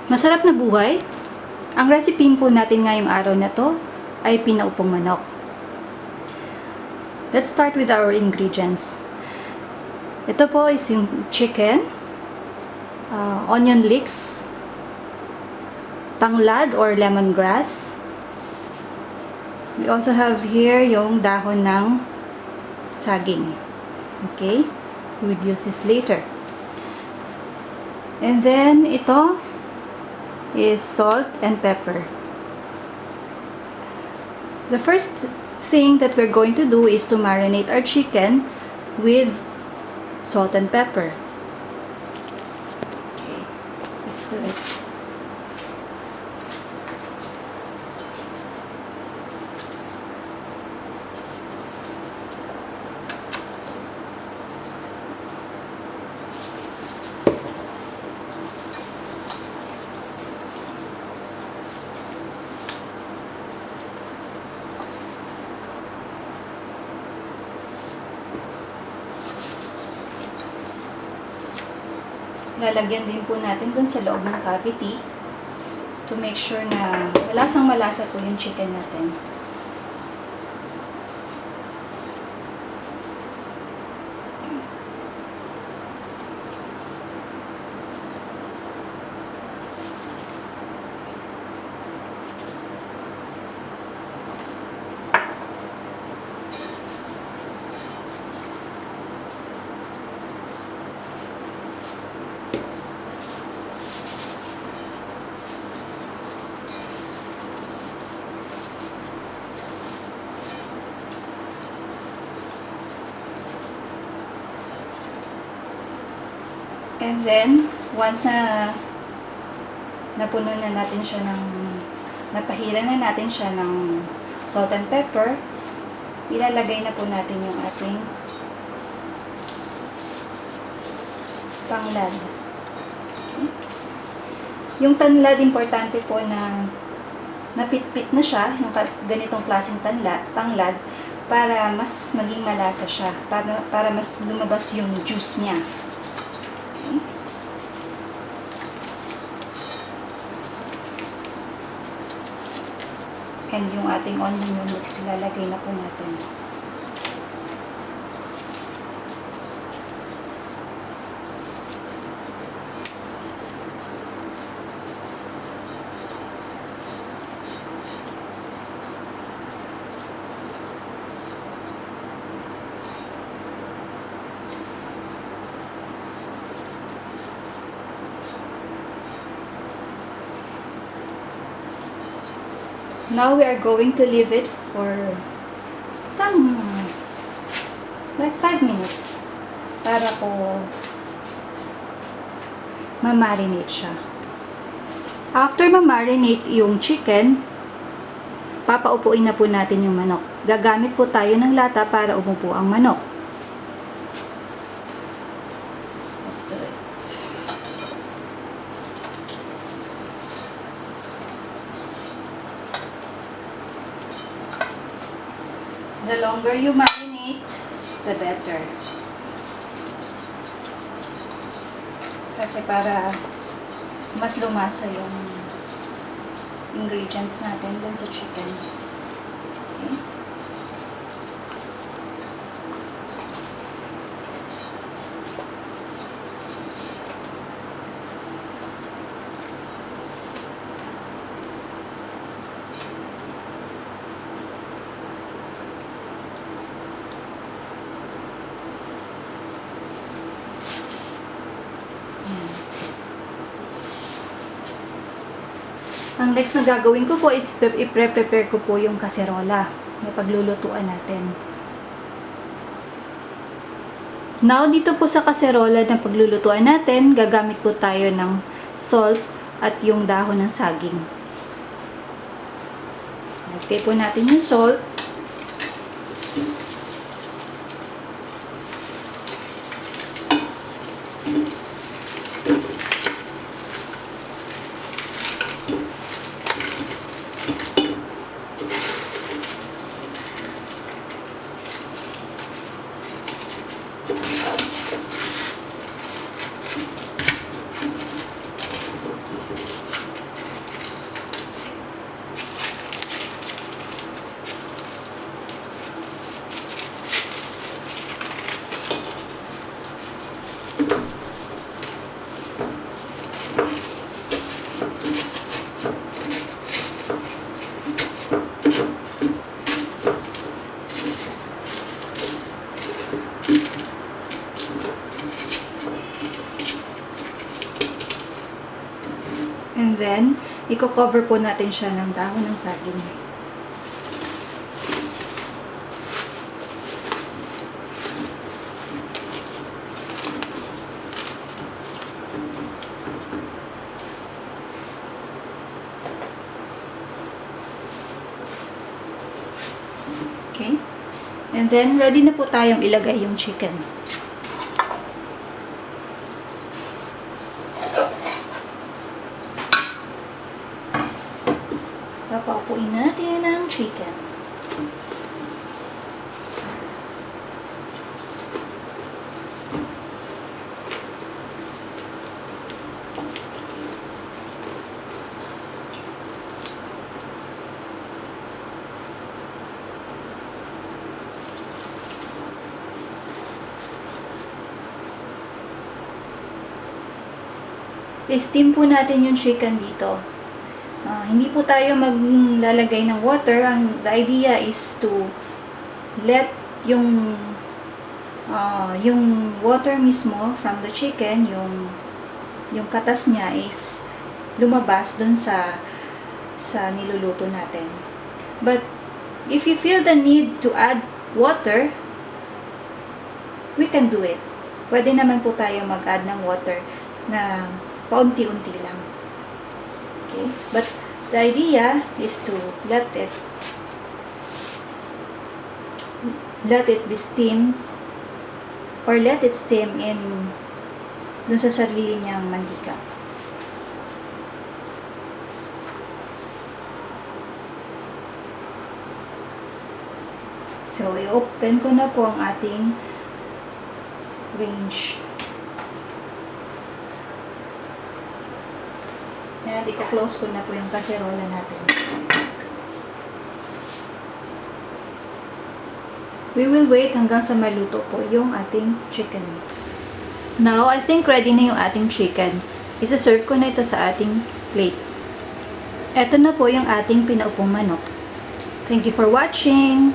Masarap na buhay. Ang recipe po natin ngayong araw na to ay pinaupong manok. Let's start with our ingredients. Ito po is yung chicken, onion leeks, tanglad or lemongrass. We also have here yung dahon ng saging. Okay? We will use this later. And then, ito is salt and pepper. The first thing that we're going to do is to marinate our chicken with salt and pepper. Okay, let's do it. Lalagyan din po natin dun sa loob ng cavity to make sure na malasang malasa po yung chicken natin. And then, once na napuno na natin siya napahila na natin siya ng salt and pepper, ilalagay na po natin yung ating tanglad. Okay. Yung tanglad, importante po na napitpit na siya, yung ganitong klaseng tanglad, para mas maging malasa siya, para mas lumabas yung juice niya. And yung ating onion mix, ilalagay na po natin. Now we are going to leave it for some like 5 minutes para po ma-marinate siya. After ma-marinate yung chicken, papaupuin na po natin yung manok. Gagamit po tayo ng lata para umupo ang manok. Let's do it. The longer you marinate, the better. Kasi para mas lumasa yung ingredients natin dun sa chicken. Okay? Ang next na gagawin ko po is i-prepare ko po yung kaserola na paglulutuan natin. Now, dito po sa kaserola na paglulutuan natin, gagamit po tayo ng salt at yung dahon ng saging. Lagay po natin yung salt. And then, i-cover po natin siya ng dahon ng saging. Okay? And then, ready na po tayong ilagay yung chicken. Papaupuin natin ang chicken. I-steam po natin yung chicken dito. Hindi po tayo maglalagay ng water. The idea is to let yung water mismo from the chicken, yung katas niya is lumabas dun sa niluluto natin. But if you feel the need to add water, we can do it. Pwede naman po tayo mag-add ng water na paunti-unti lang. Okay? But the idea is to let it be steamed or let it steam in dun sa sarili niyang mantika. So, i-open ko na po ang ating range. Ayan, i-close ko na po yung kaserola natin. We will wait hanggang sa maluto po yung ating chicken. Now, I think ready na yung ating chicken. Isa-serve ko na ito sa ating plate. Ito na po yung ating pinaupong manok. Thank you for watching!